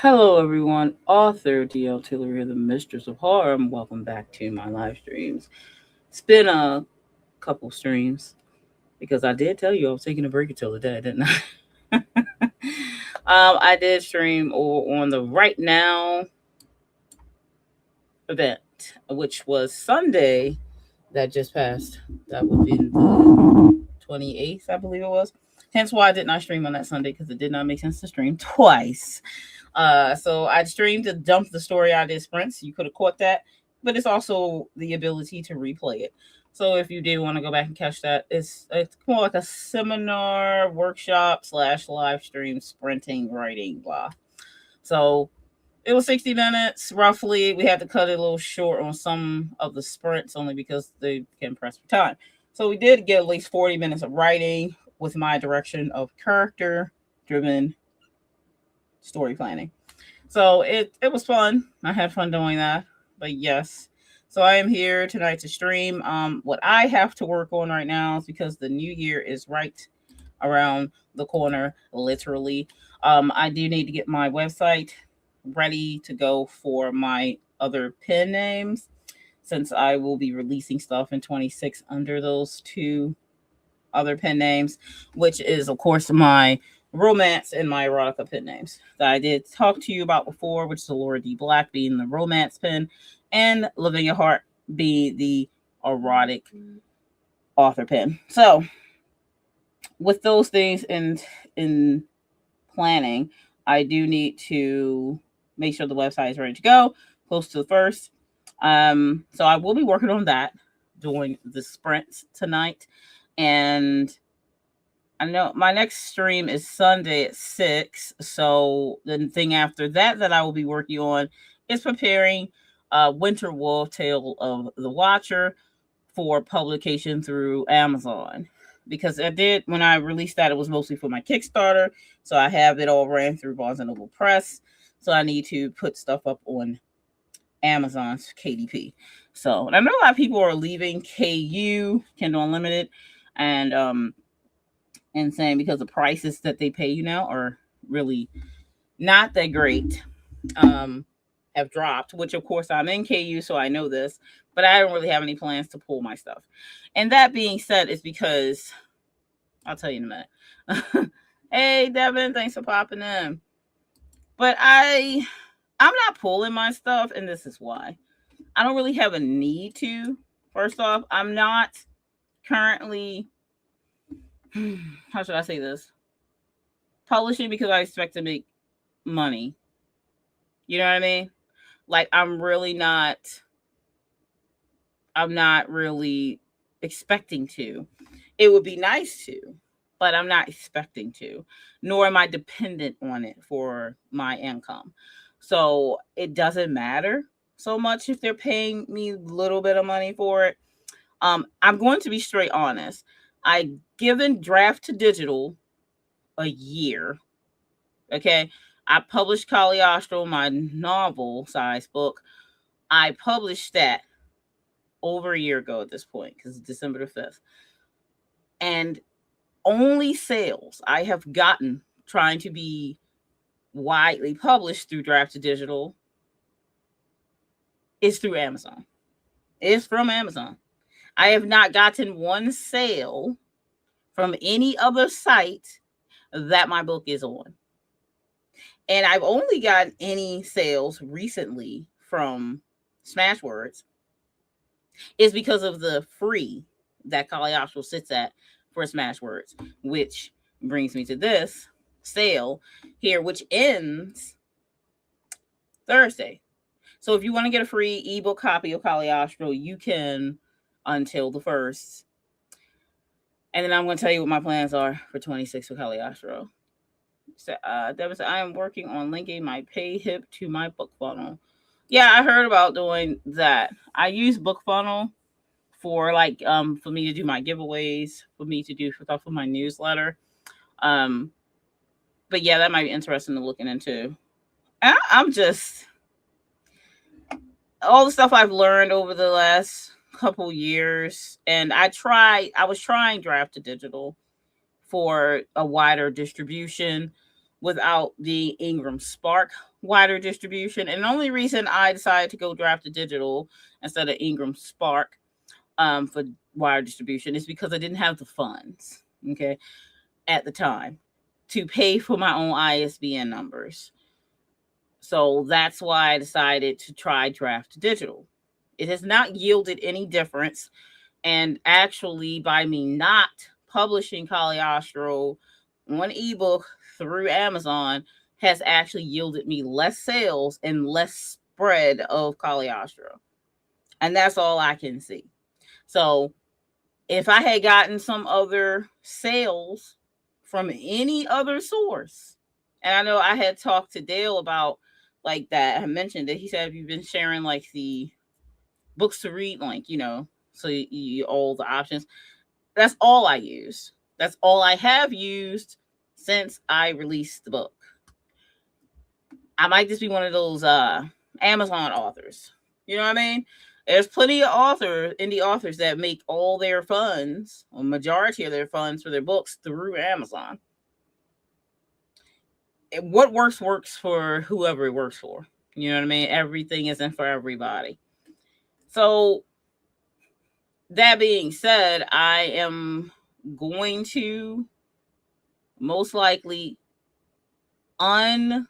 Hello, everyone. Author DL Tiller here, the Mistress of Horror, and welcome back to my live streams. It's been a couple streams because I did tell you I was taking a break until today, didn't I? I did stream on the Right Now event, which was Sunday that just passed. That would be the 28th, I believe it was. Hence why I did not stream on that Sunday because it did not make sense to stream twice. So I streamed to dump the story I did sprints. You could have caught that, but it's also the ability to replay it. So if you did want to go back and catch that, it's more like a seminar, workshop slash live stream, sprinting, writing, blah. So it was 60 minutes roughly. We had to cut it a little short on some of the sprints only because they can press for time. So we did get at least 40 minutes of writing with my direction of character driven story planning. So it was fun. I had fun doing that. But yes. So I am here tonight to stream. What I have to work on right now is because the new year is right around the corner, literally. I do need to get my website ready to go for my other pen names since I will be releasing stuff in 26 under those two other pen names, which is of course my romance and my erotica pen names that I did talk to you about before, which is Laura D. Black being the romance pen and Lavinia Hart being the erotic author pen. So with those things in planning, I do need to make sure the website is ready to go close to the first. So I will be working on that during the sprints tonight. And I know my next stream is Sunday at 6. So the thing after that I will be working on is preparing Winter Wolf Tale of the Watcher for publication through Amazon. Because I did, when I released that, it was mostly for my Kickstarter. So I have it all ran through Barnes & Noble Press. So I need to put stuff up on Amazon's KDP. So and I know a lot of people are leaving KU, Kindle Unlimited, and saying because the prices that they pay you now are really not that great. Have dropped, which of course I'm in KU, so I know this, but I don't really have any plans to pull my stuff. And that being said, is because I'll tell you in a minute. Hey Devin, thanks for popping in. But I'm not pulling my stuff, and this is why. I don't really have a need to. First off, I'm not currently how should I say this? Publishing because I expect to make money. You know what I mean? Like I'm not really expecting to. It would be nice to, but I'm not expecting to, nor am I dependent on it for my income. So it doesn't matter so much if they're paying me a little bit of money for it. I'm going to be straight honest. I given Draft to Digital a year. Okay. I published Caliostro, my novel size book. I published that over a year ago at this point because it's December the 5th. And only sales I have gotten trying to be widely published through Draft to Digital is through Amazon. It's from Amazon. I have not gotten one sale from any other site that my book is on. And I've only gotten any sales recently from Smashwords is because of the free that Caliostro sits at for Smashwords, which brings me to this sale here, which ends Thursday. So if you want to get a free ebook copy of Caliostro, you can until the 1st. And then I'm going to tell you what my plans are for 26 for Caliostro. So, Devin said, I am working on linking my pay hip to my book funnel. Yeah, I heard about doing that. I use book funnel for for me to do my giveaways, for me to do stuff for my newsletter. But yeah, that might be interesting to looking into. I'm just all the stuff I've learned over the last couple years, and I was trying Draft to Digital for a wider distribution without the Ingram Spark wider distribution. And the only reason I decided to go draft to digital instead of Ingram Spark for wider distribution is because I didn't have the funds, okay, at the time to pay for my own ISBN numbers. So that's why I decided to try draft to digital. It has not yielded any difference. And actually, by me not publishing Caliostro on ebook through Amazon, has actually yielded me less sales and less spread of Caliostro. And that's all I can see. So if I had gotten some other sales from any other source, and I know I had talked to Dale about like that. I mentioned that he said, have you been sharing like the books to read link, so you all the options. That's all I use. That's all I have used since I released the book. I might just be one of those Amazon authors. You know what I mean? There's plenty of indie authors that make all their funds, or majority of their funds for their books through Amazon. What works for whoever it works for. You know what I mean? Everything isn't for everybody. So that being said, I am going to most likely unpublish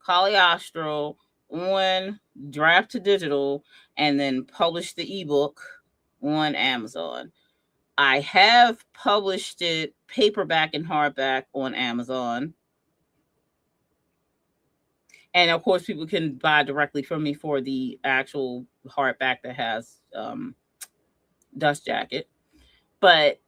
Caliostro on draft to digital and then publish the ebook on Amazon. I have published it paperback and hardback on Amazon. And of course, people can buy directly from me for the actual hardback that has Dust Jacket. But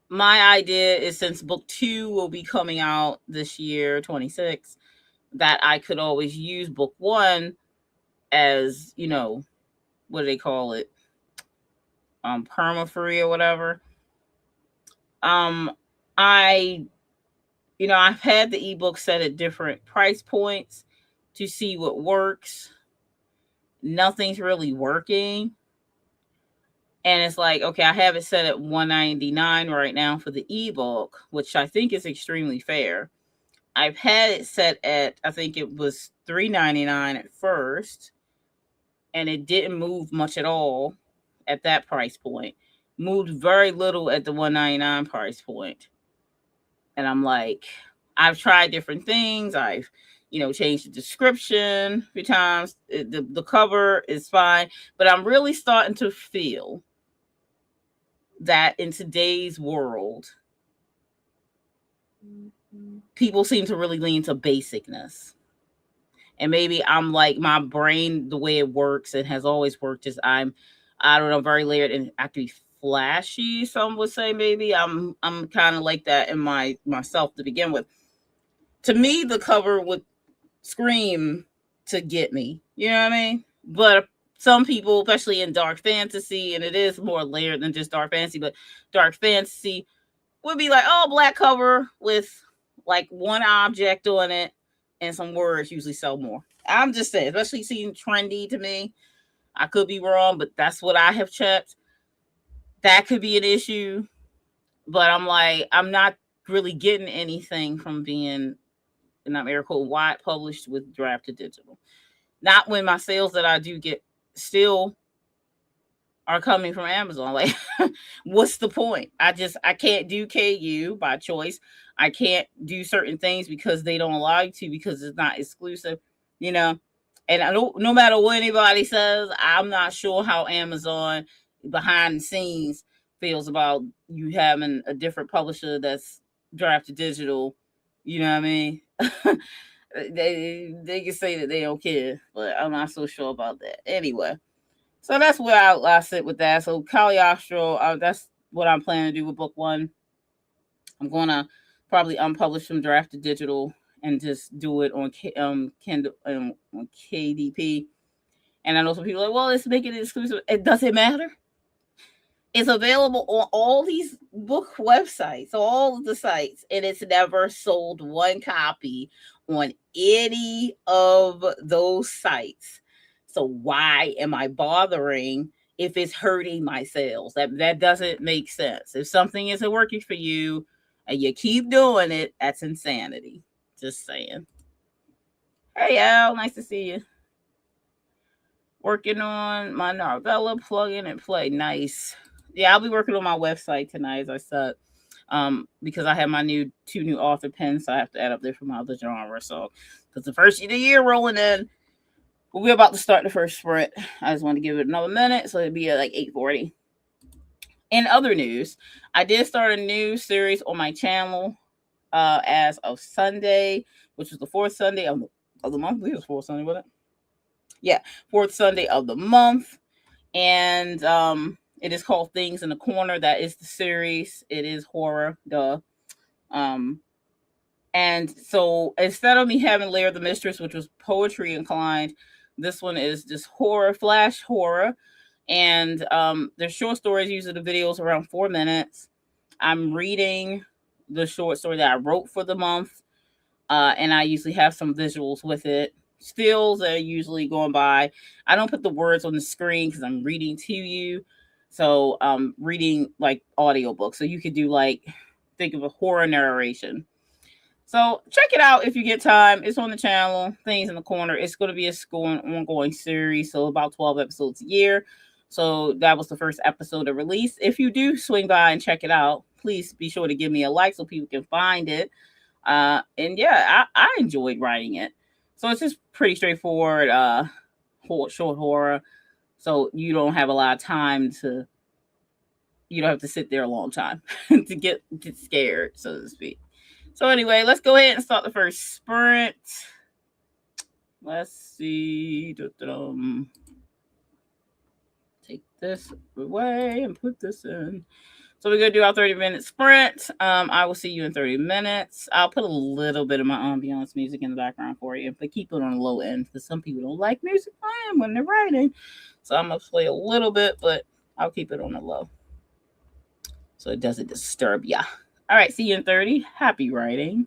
my idea is, since book 2 will be coming out this year, 26, that I could always use book 1 as, what do they call it? Perma-free or whatever. I've had the ebook set at different price points to see what works. Nothing's really working. And it's like, okay, I have it set at $199 right now for the ebook, which I think is extremely fair. I've had it set at, I think it was $3.99 at first, and it didn't move much at all at that price point. Moved very little at the $199 price point. And I'm like, I've tried different things. I've, changed the description a few times. The cover is fine, but I'm really starting to feel that in today's world, people seem to really lean to basicness. And maybe I'm like, my brain, the way it works and has always worked, is I don't know, very layered and I can be flashy. Some would say maybe I'm kind of like that in myself to begin with. To me, the cover would scream to get me. You know what I mean? But some people, especially in dark fantasy, and it is more layered than just dark fantasy, but dark fantasy would be like, oh, black cover with like one object on it and some words usually sell more. I'm just saying, especially seeing trendy to me. I could be wrong, but that's what I have checked. That could be an issue. But I'm like, I'm not really getting anything from being, and I'm air quote, wide published with draft to digital. Not when my sales that I do get still are coming from Amazon. Like, what's the point? I can't do KU by choice. I can't do certain things because they don't allow you to, because it's not exclusive, And I don't, no matter what anybody says, I'm not sure how Amazon behind the scenes feels about you having a different publisher that's draft to digital. You know what I mean? They can say that they don't care, but I'm not so sure about that. Anyway, so that's where I sit with that. So Caliostro, that's what I'm planning to do with book 1. I'm gonna probably unpublish from draft to digital and just do it on Kindle on KDP. And I know some people are like, well, let's make it exclusive. It doesn't matter. It's available on all these book websites, all of the sites, and it's never sold one copy on any of those sites. So why am I bothering if it's hurting my sales? That doesn't make sense. If something isn't working for you and you keep doing it, that's insanity. Just saying. Hey Al, nice to see you. Working on my novella, plug in and play. Nice. Yeah, I'll be working on my website tonight, as I said. Because I have my two new author pens, so I have to add up there for my other genre. So, because the first of the year rolling in, we're about to start the first sprint. I just want to give it another minute, so it'll be at like 8:40. In other news, I did start a new series on my channel as of Sunday, which was the fourth Sunday of the month. I believe it was fourth Sunday, wasn't it? Yeah, fourth Sunday of the month. And it is called Things in the Corner. That is the series. It is horror, duh. And so instead of me having Lair the Mistress, which was poetry inclined, this one is just horror, flash horror. And there's short stories. Usually the videos around 4 minutes. I'm reading the short story that I wrote for the month. And I usually have some visuals with it. Stills are usually going by. I don't put the words on the screen because I'm reading to you. So I'm reading like audiobooks. So you could do like, think of a horror narration. So check it out if you get time. It's on the channel, Things in the Corner. It's going to be a ongoing series, so about 12 episodes a year. So that was the first episode of release. If you do swing by and check it out, please be sure to give me a like so people can find it. And yeah, I enjoyed writing it. So it's just pretty straightforward, short horror. So you don't have a lot of time you don't have to sit there a long time to get scared, so to speak. So anyway, let's go ahead and start the first sprint. Let's see. Take this away and put this in. So we're going to do our 30-minute sprint. I will see you in 30 minutes. I'll put a little bit of my ambiance music in the background for you, but keep it on the low end because some people don't like music playing when they're writing. So I'm going to play a little bit, but I'll keep it on the low so it doesn't disturb ya. All right, see you in 30. Happy writing.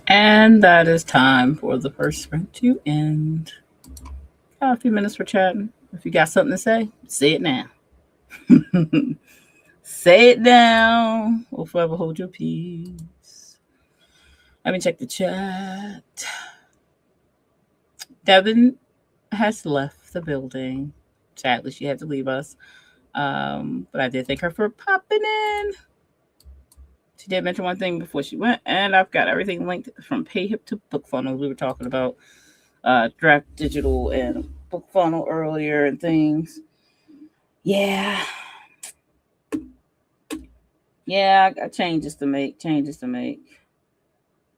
And that is time for the first sprint to end. Got a few minutes for chatting. If you got something to say it now. Say it down or forever hold your peace. Let me check the chat. Devin has left the building. Sadly, she had to leave us. But I did thank her for popping in. She did mention one thing before she went, and I've got everything linked from PayHip to BookFunnel. We were talking about Draft Digital and BookFunnel earlier and things. Yeah, I got changes to make.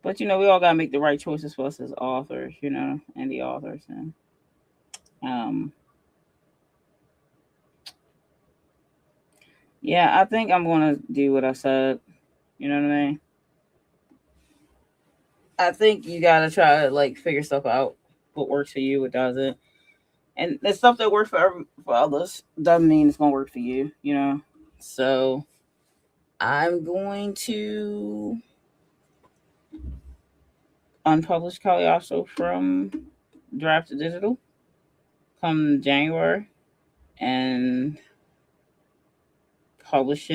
But we all gotta make the right choices for us as authors, and the authors. And yeah, I think I'm gonna do what I said. You know what I mean? I think you gotta try to figure stuff out. What works for you, what doesn't, and the stuff that works for others doesn't mean it's gonna work for you. So I'm going to unpublish Caliostro from Draft to Digital come January and publish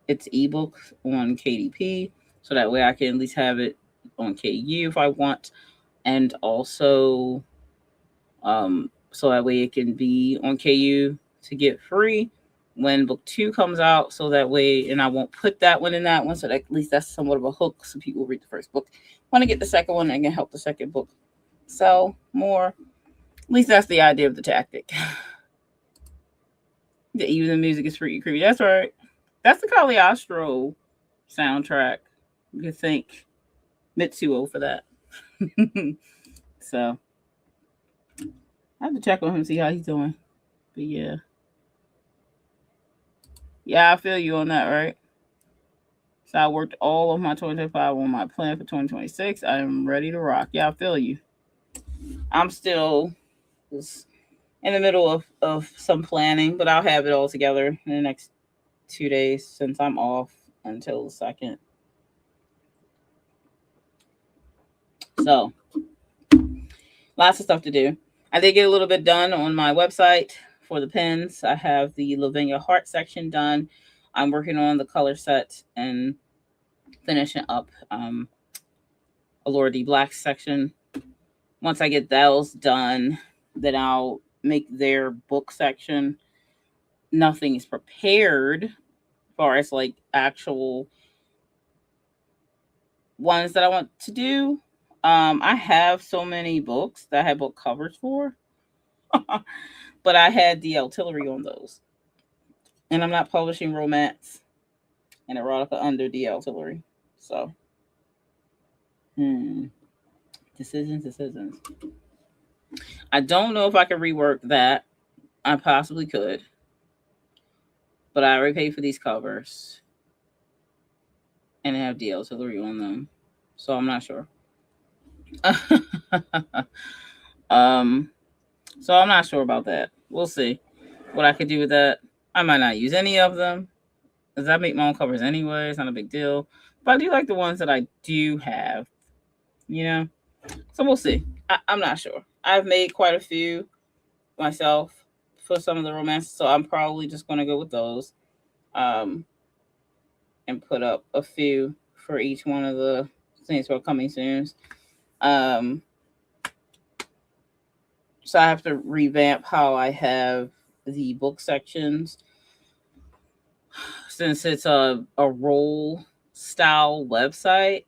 its ebook on KDP, so that way I can at least have it on KU if I want, and also so that way it can be on KU to get free when book 2 comes out, so that way, and I won't put that one in that one, so that at least that's somewhat of a hook, so people read the first book, want to get the second one, and can help the second book sell more. At least that's the idea of the tactic. Even the music is freaky creepy. That's right. That's the Caliostro soundtrack. You can thank Mitsuo for that. So I have to check on him, see how he's doing. But yeah. Yeah, I feel you on that, right? So I worked all of my 2025 on my plan for 2026. I am ready to rock. Yeah, I feel you. I'm still in the middle of some planning, but I'll have it all together in the next 2 days since I'm off until the 2nd. So lots of stuff to do. I did get a little bit done on my website for the pens. I have the Lavinia Heart section done. I'm working on the color set and finishing up Allura D Black section. Once I get those done, then I'll make their book section. Nothing is prepared as far as actual ones that I want to do. I have so many books that I have book covers for, but I had the artillery on those, and I'm not publishing romance and erotica under the artillery. So, decisions. I don't know if I can rework that. I possibly could, but I already paid for these covers, and they have the artillery on them, so I'm not sure. So I'm not sure about that. We'll see what I could do with that. I might not use any of them, because I make my own covers anyway. It's not a big deal. But I do like the ones that I do have, So we'll see. I'm not sure. I've made quite a few myself for some of the romances, so I'm probably just going to go with those, and put up a few for each one of the things for coming soon. So I have to revamp how I have the book sections, since it's a roll style website.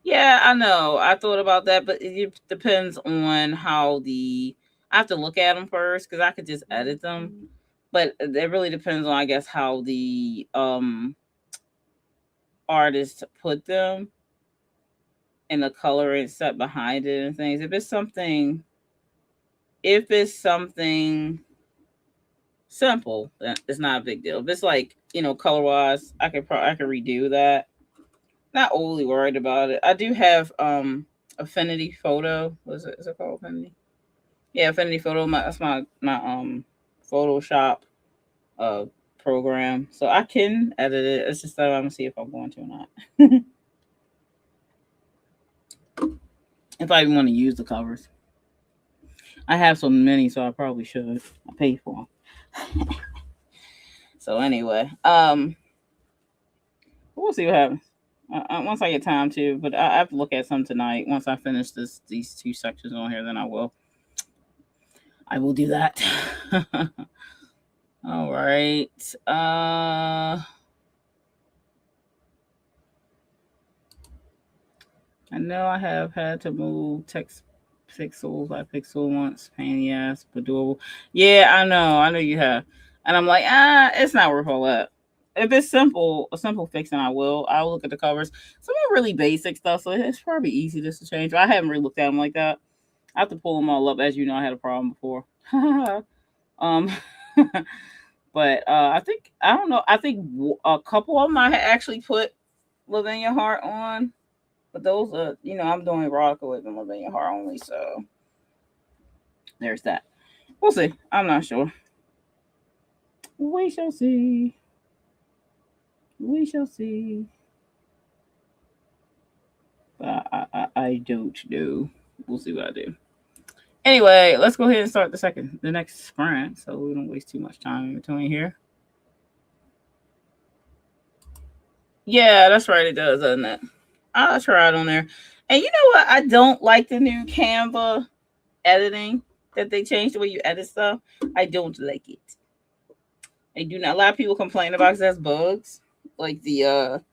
Yeah, I know. I thought about that, but it depends on how I have to look at them first, because I could just edit them. But it really depends on, I guess, how the artist put them and the coloring set behind it and things. If it's something simple, then it's not a big deal. If it's color wise, I could redo that. Not overly worried about it. I do have Affinity Photo. Is it called Affinity? Yeah, Affinity Photo. That's my Photoshop program, so I can edit it. It's just that I'm gonna see if I'm going to or not. If I even want to use the covers. I have so many, so I probably should. I paid for them. So anyway, we'll see what happens. Once I get time to, but I have to look at some tonight. Once I finish these two sections on here, then I will. I will do that. All right. I know I have had to move text pixels by pixel once. Pain in the ass, but doable. Yeah, I know. I know you have. And I'm like, it's not worth all that. If it's simple, a simple fix, then I will. I'll look at the covers. Some are really basic stuff, so it's probably easy just to change. But I haven't really looked at them like that. I have to pull them all up. As you know, I had a problem before. um, but I don't know. I think a couple of them I had actually put "Live in Your Heart" on. But those are, I'm doing erotica with them Live in Your Heart only, so there's that. We'll see. I'm not sure. We shall see. We shall see. But I don't know. We'll see what I do. Anyway, let's go ahead and start the next sprint, so we don't waste too much time in between here. Yeah, that's right. It does, doesn't it? I'll try it on there. And you know what? I don't like the new Canva editing that they changed the way you edit stuff. I don't like it. I do not. A lot of people complain about because that's bugs, like the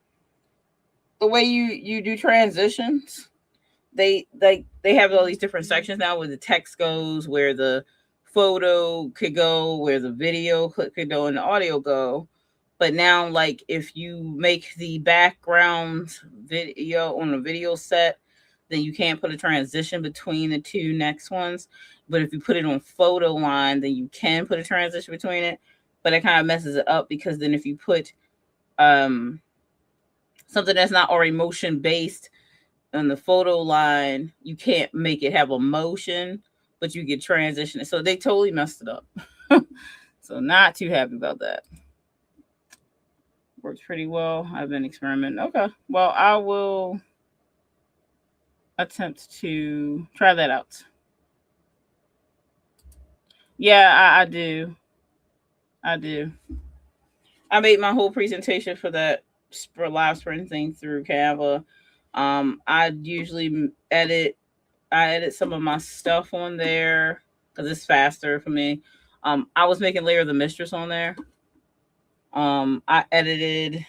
way you do transitions. They have all these different sections now where the text goes, where the photo could go, where the video could go, and the audio go. But now, like if you make the background video on a video set, then you can't put a transition between the two next ones. But if you put it on photo line, then you can put a transition between it. But it kind of messes it up because then if you put something that's not already motion based on the photo line, you can't make it have a motion, but you can transition it. So they totally messed it up. So not too happy about that. Works pretty well. I've been experimenting. Okay. Well, I will attempt to try that out. Yeah, I do. I do. I made my whole presentation for that live sprint thing through Canva. I usually I edit some of my stuff on there because it's faster for me. I was making Layer of the Mistress on there. I edited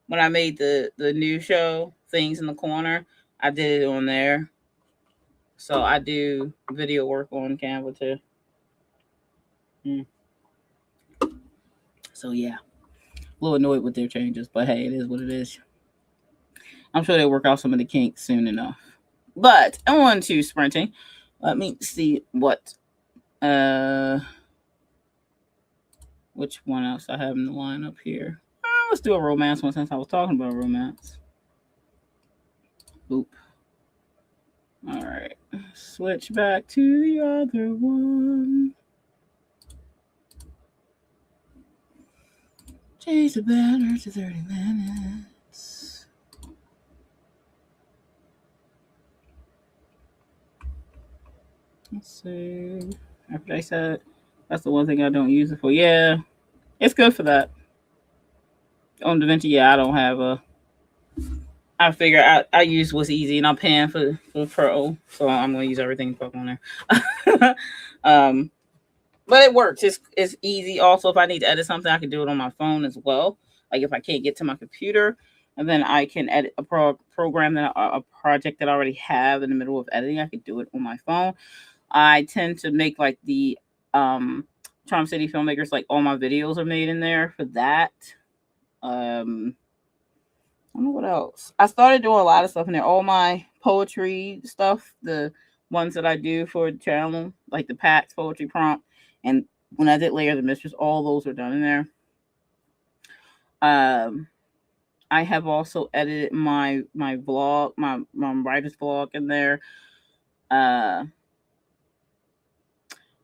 when I made the new show Things in the Corner. I did it on there. So I do video work on Canva too. So yeah, a little annoyed with their changes, but hey, it is what it is. I'm sure they'll work out some of the kinks soon enough. But on to sprinting. Let me see which one else I have in the lineup here. Let's do a romance one since I was talking about romance. Oop. All right. Switch back to the other one. Change the banner to 30 minutes. Let's see. After I said that's the one thing I don't use it for. Yeah, it's good for that. On DaVinci, yeah, I don't have a. I figure I use what's easy, and I'm paying for Pro, so I'm gonna use everything on there. But it works. It's easy. Also, if I need to edit something, I can do it on my phone as well. Like if I can't get to my computer, and then I can edit a program a project that I already have in the middle of editing. I can do it on my phone. I tend to make like the Charm City Filmmakers, like all my videos are made in there for that. I don't know what else. I started doing a lot of stuff in there. All my poetry stuff, the ones that I do for the channel, like the Pat's poetry prompt, and when I did Layer of the Mistress, all those are done in there. I have also edited my vlog, my writer's vlog in there.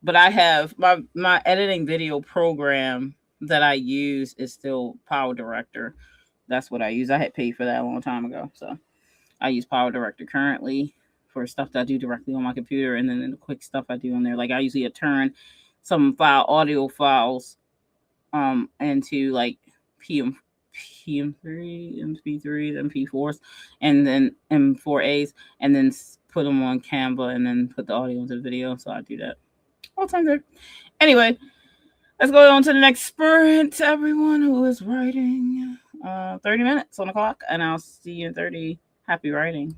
But I have my editing video program that I use is still Power Director. That's what I use. I had paid for that a long time ago, so I use Power Director currently for stuff that I do directly on my computer, and then the quick stuff I do on there. Like I usually turn some audio files into like PM PM3, MP3s, MP4s, and then M4As, and then put them on Canva, and then put the audio into the video. So I do that all the time there. Anyway, let's go on to the next sprint. Everyone who is writing, 30 minutes on the clock, and I'll see you in 30. Happy writing.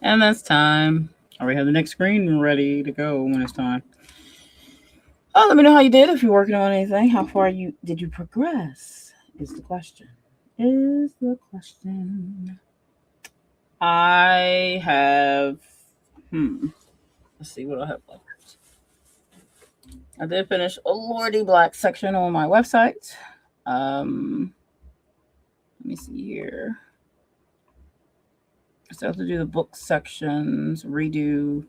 And that's time. I already have the next screen ready to go when it's time. Oh, let me know how you did. If you're working on anything, how far did you progress? Is the question. Is the question. I have. Let's see what I have left. I did finish a Lordy Black section on my website. Let me see here. I still have to do the book sections, redo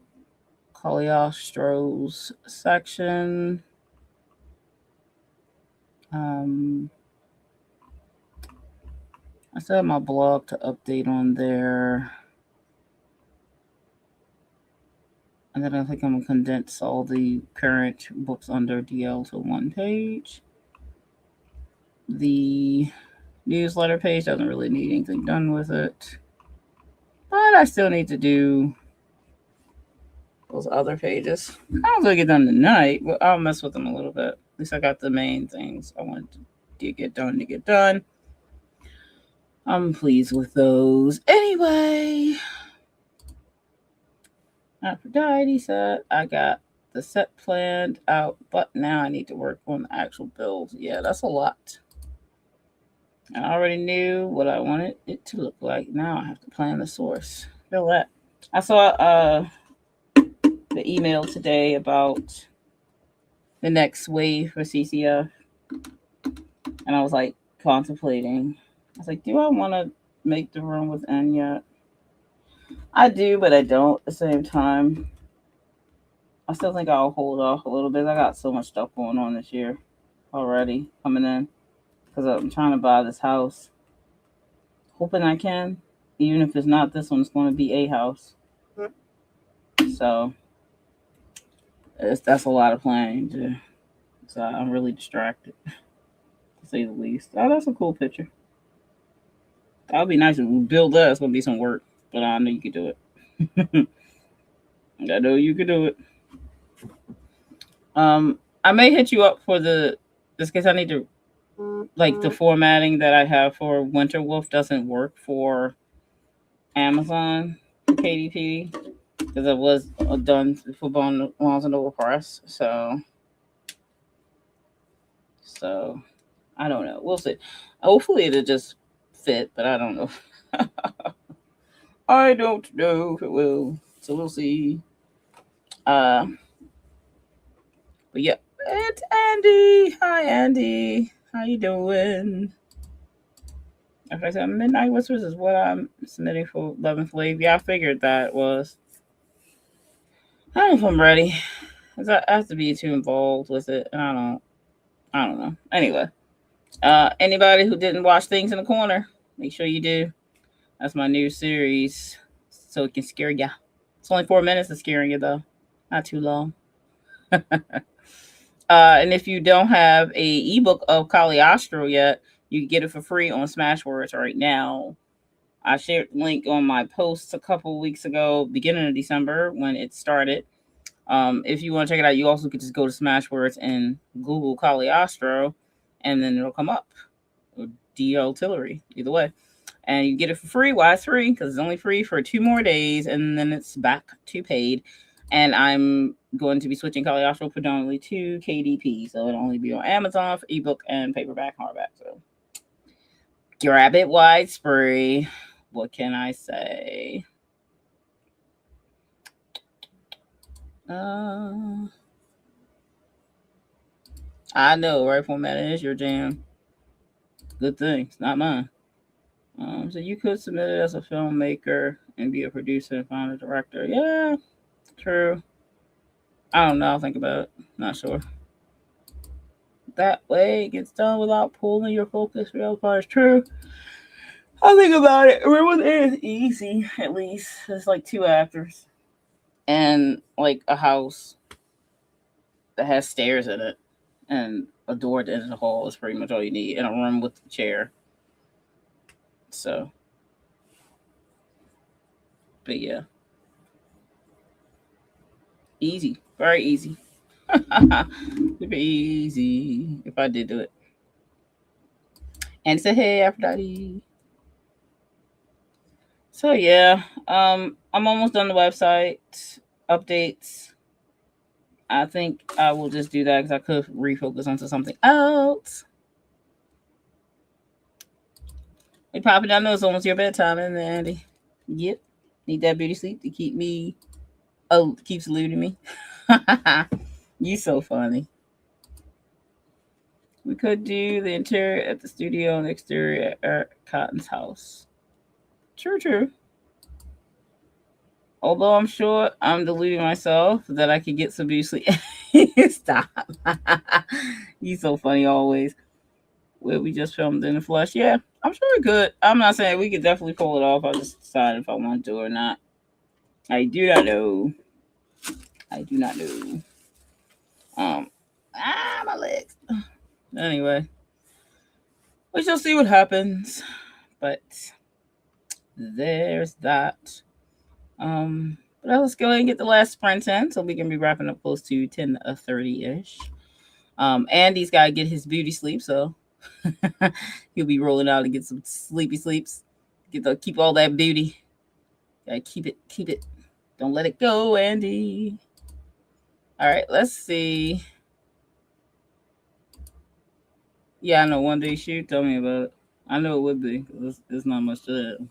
Caliostro's section. I still have my blog to update on there. And then I think I'm going to condense all the current books under DL to one page. The newsletter page doesn't really need anything done with it. But I still need to do those other pages. I don't think get done tonight, but I'll mess with them a little bit. At least I got the main things I wanted to get done. I'm pleased with those. Anyway, Aphrodite said I got the set planned out, but now I need to work on the actual build. Yeah, that's a lot. I already knew what I wanted it to look like. Now I have to plan the source. Feel that. I saw the email today about the next wave for CCF, and I was like contemplating. I was like, do I want to make the room with N yet? I do, but I don't at the same time. I still think I'll hold off a little bit. I got so much stuff going on this year already coming in because I'm trying to buy this house. Hoping I can. Even if it's not this one, it's going to be a house. So that's a lot of planning too. So I'm really distracted, to say the least. Oh, that's a cool picture. That would be nice if we build that. It's going to be some work, but I know you could do it. I know you could do it. I may hit you up for just because I need to, like, the formatting that I have for Winter Wolf doesn't work for Amazon KDP because it was done for Barnes and Noble Press. So I don't know. We'll see. Hopefully it'll just fit, but I don't know. I don't know if it will. So we'll see. But yeah, it's Andy. Hi, Andy. How you doing? Like I said, Midnight Whispers is what I'm submitting for 11th Wave. Yeah, I figured that was. I don't know if I'm ready. I have to be too involved with it. I don't know. Anyway, anybody who didn't watch Things in the Corner, make sure you do. That's my new series, so it can scare ya. It's only 4 minutes of scaring you, though. Not too long. And if you don't have a ebook of Caliostro yet, you can get it for free on Smashwords right now. I shared the link on my post a couple weeks ago, beginning of December, when it started. If you want to check it out, you also could just go to Smashwords and Google Caliostro, and then it'll come up. Or DL Tillery, either way. And you get it for free. Why it's free? Because it's only free for 2 more days, and then it's back to paid. And I'm going to be switching Caliostro predominantly to KDP, so it'll only be on Amazon for ebook and paperback, hardback. So grab it, wide spray. What can I say? I know, right? Format is your jam. Good thing. It's not mine. So you could submit it as a filmmaker and be a producer and find a director. Yeah, true. I don't know. I'll think about it. Not sure. That way it gets done without pulling your focus. Real part is true. I'll think about it. Everyone is easy, at least. It's like 2 actors. And like a house that has stairs in it. And a door to enter the hall is pretty much all you need. And a room with a chair. So. But yeah. Easy. Very easy. It'd be easy if I did do it. And say, hey, Aphrodite. So yeah, I'm almost done the website updates. I think I will just do that because I could refocus onto something else. Hey, Poppy, I know it's almost your bedtime, isn't it, Andy? Yep. Need that beauty sleep to keep me. Oh, keeps eluding me. You so funny. We could do the interior at the studio and the exterior at Cotton's house. True, true. Although I'm sure I'm deluding myself that I could get some beauty sleep. Stop. You so funny always. Where we just filmed in the flesh. Yeah, I'm sure we could. I'm not saying we could definitely pull it off. I just decided if I want to or not. I do not know. I do not know. My legs. Anyway, we shall see what happens. But there's that. But let's go ahead and get the last sprint in so we can be wrapping up close to 10:30 ish. Andy's got to get his beauty sleep, so he'll be rolling out and get some sleepy sleeps. Keep all that beauty. Gotta keep it. Don't let it go, Andy. All right, let's see. Yeah, I know. One day shoot. Tell me about it. I know it would be. There's not much to that.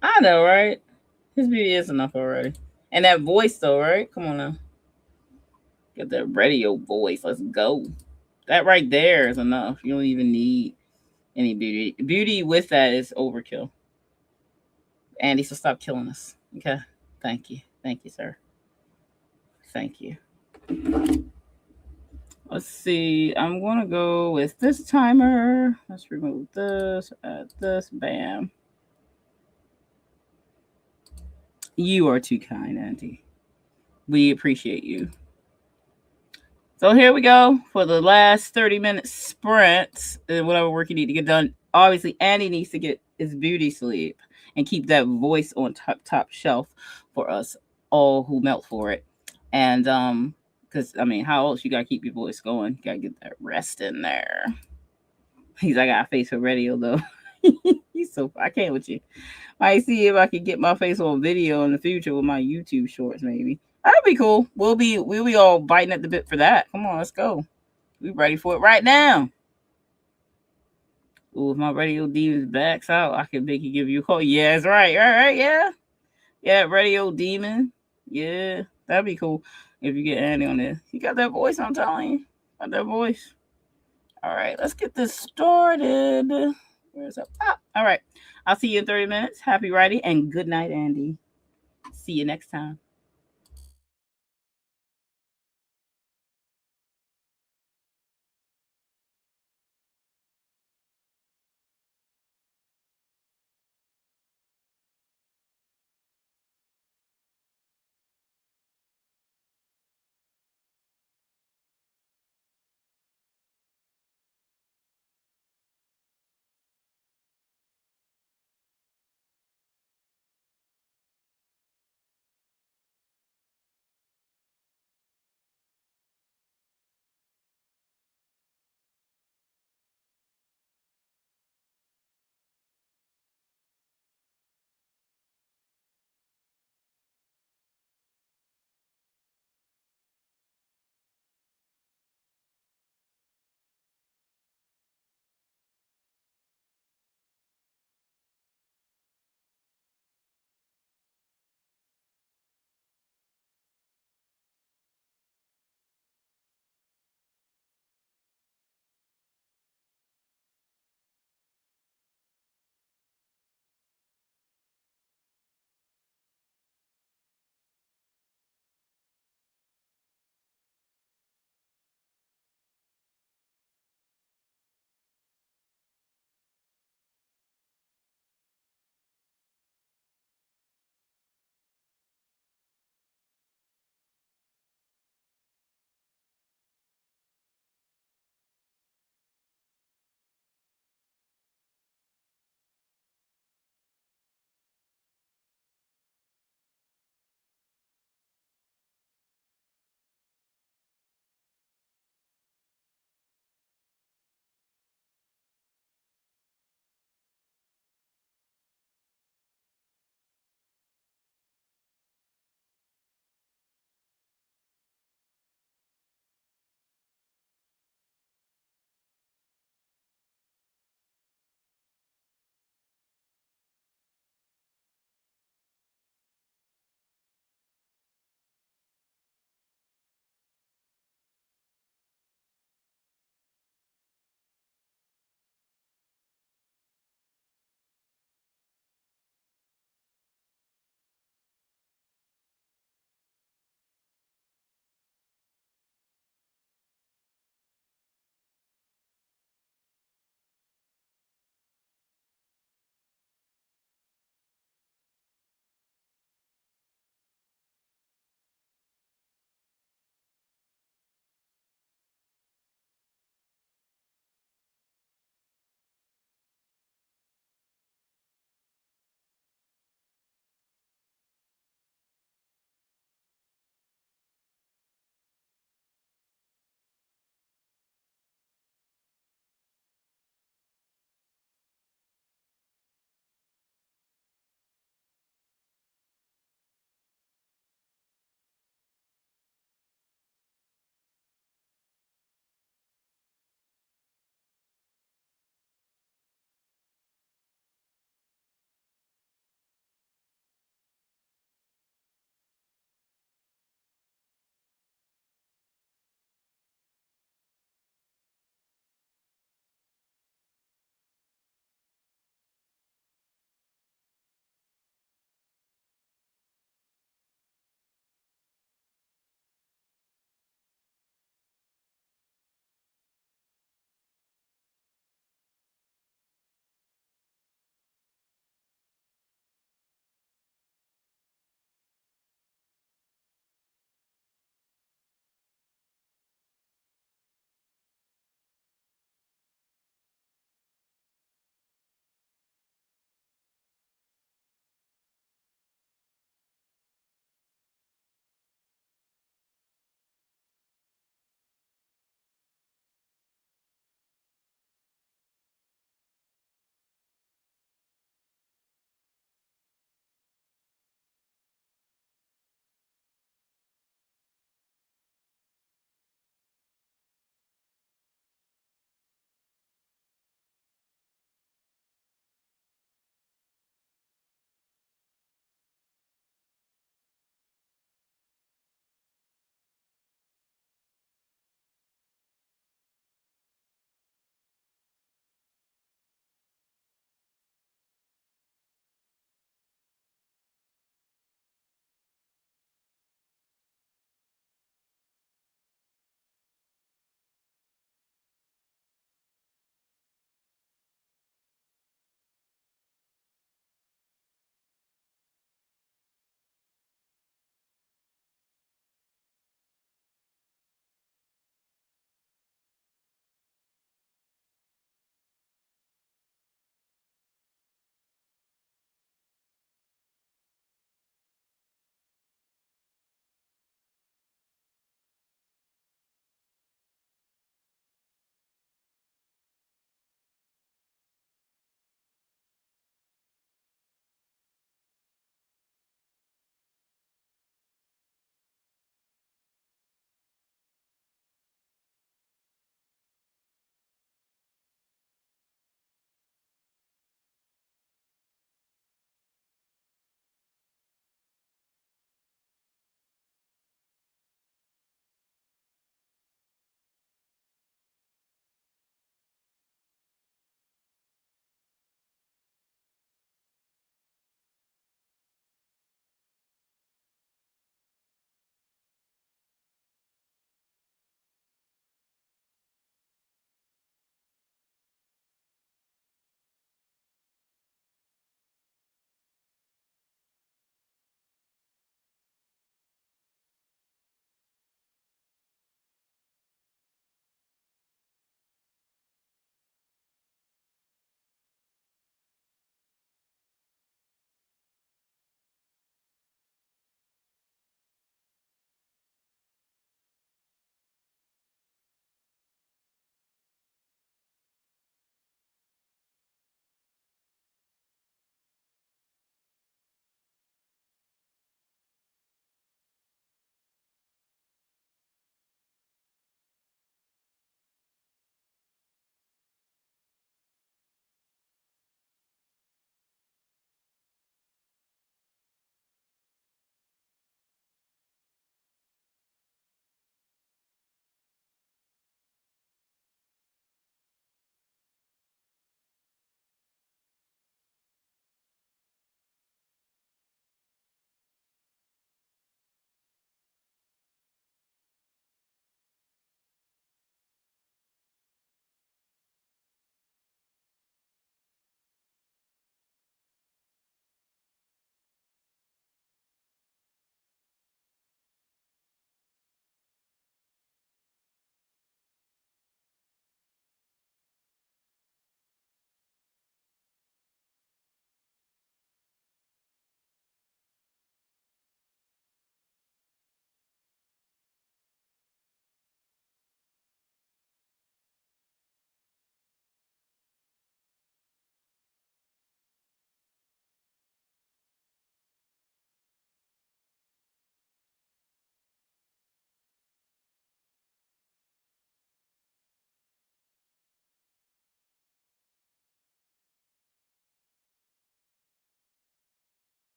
I know, right? His beauty is enough already. And that voice, though, right? Come on now. Get that radio voice. Let's go. That right there is enough. You don't even need any beauty. Beauty with that is overkill. Andy, so stop killing us. Okay. Thank you. Thank you, sir. Thank you. Let's see. I'm gonna go with this timer. Let's remove this. Add this. Bam. You are too kind, Andy. We appreciate you. So here we go for the last 30-minute sprint. Whatever work you need to get done. Obviously, Andy needs to get his beauty sleep and keep that voice on top shelf for us all who melt for it. And because I mean, how else you gotta keep your voice going? You gotta get that rest in there. I got a face for radio though. He's so I can't with you. I see if I can get my face on video in the future with my YouTube shorts, maybe. That'd be cool. We'll be all biting at the bit for that. Come on, let's go. We ready for it right now. Ooh, if my radio demons backs out, I can make you give you a call. Yeah, that's right. All right, yeah. Yeah, radio demon. Yeah, that'd be cool if you get Andy on there. You got that voice, I'm telling you. Got that voice. All right, let's get this started. Where's up? Ah, all right. I'll see you in 30 minutes. Happy writing and good night, Andy. See you next time.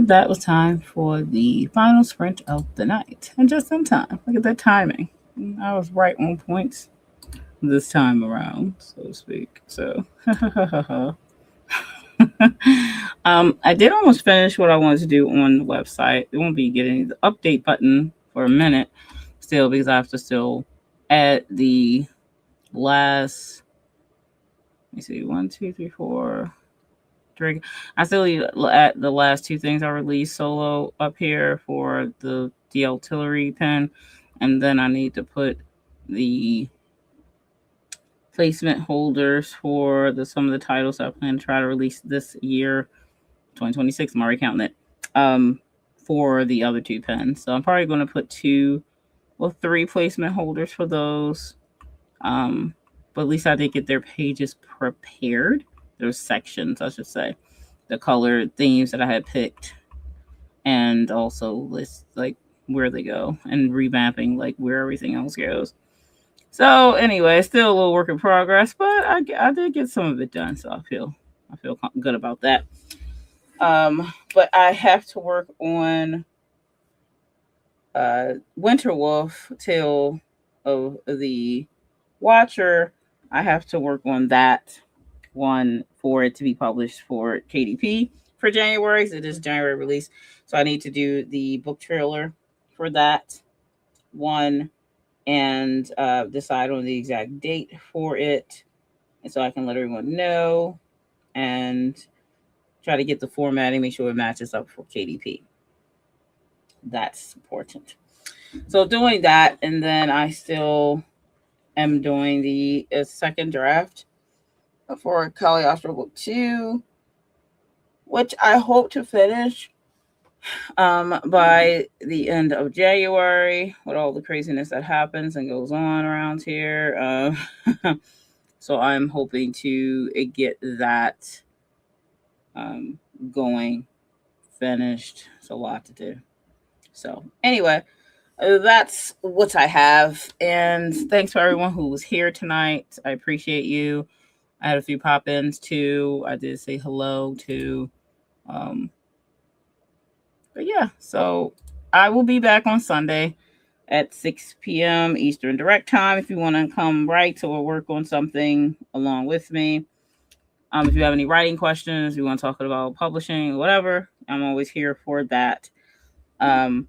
And that was time for the final sprint of the night. And just in time. Look at that timing. I was right on points this time around, so to speak. So, I did almost finish what I wanted to do on the website. It won't be getting the update button for a minute still because I have to still add the last. Let me see, 1, 2, 3, 4. Drink. I still at the last two things I released solo up here for the artillery pen, and then I need to put the placement holders for some of the titles I plan to try to release this year, 2026. I'm already counting it. For the other two pens, so I'm probably going to put 3 placement holders for those. But at least I did get their pages prepared. There's sections, I should say, the color themes that I had picked, and also list like where they go and revamping like where everything else goes. So anyway, still a little work in progress, but I did get some of it done, so I feel good about that. But I have to work on Winter Wolf Tale of the Watcher. I have to work on that one for it to be published for KDP for January. It is January release, so I need to do the book trailer for that one and decide on the exact date for it, and so I can let everyone know and try to get the formatting, make sure it matches up for KDP. That's important. So doing that, and then I still am doing the second draft for Caliostro Book 2, which I hope to finish by the end of January with all the craziness that happens and goes on around here. So I'm hoping to get that going, finished. It's a lot to do. So anyway, that's what I have. And thanks for everyone who was here tonight. I appreciate you. I had a few pop-ins too. I did say hello to. But yeah, so I will be back on Sunday at 6 p.m. Eastern Direct Time if you want to come write or work on something along with me. If you have any writing questions, you want to talk about publishing, whatever, I'm always here for that. And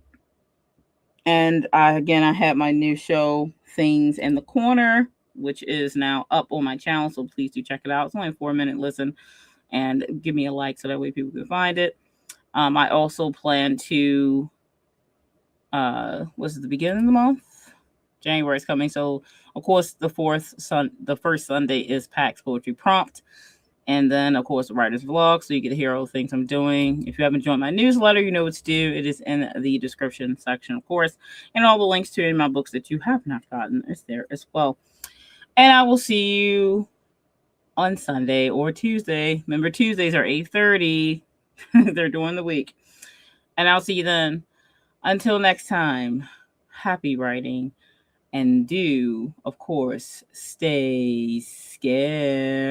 I have my new show, Things in the Corner, which is now up on my channel, so please do check it out. It's only a 4-minute listen, and give me a like so that way people can find it. I also plan to, was it the beginning of the month? January is coming, so of course the first Sunday is PAX Poetry Prompt. And then, of course, the writer's vlog, so you get to hear all the things I'm doing. If you haven't joined my newsletter, you know what to do. It is in the description section, of course. And all the links to my books that you have not gotten is there as well. And I will see you on Sunday or Tuesday. Remember, Tuesdays are 8:30. They're during the week. And I'll see you then. Until next time, happy writing. And do, of course, stay scared.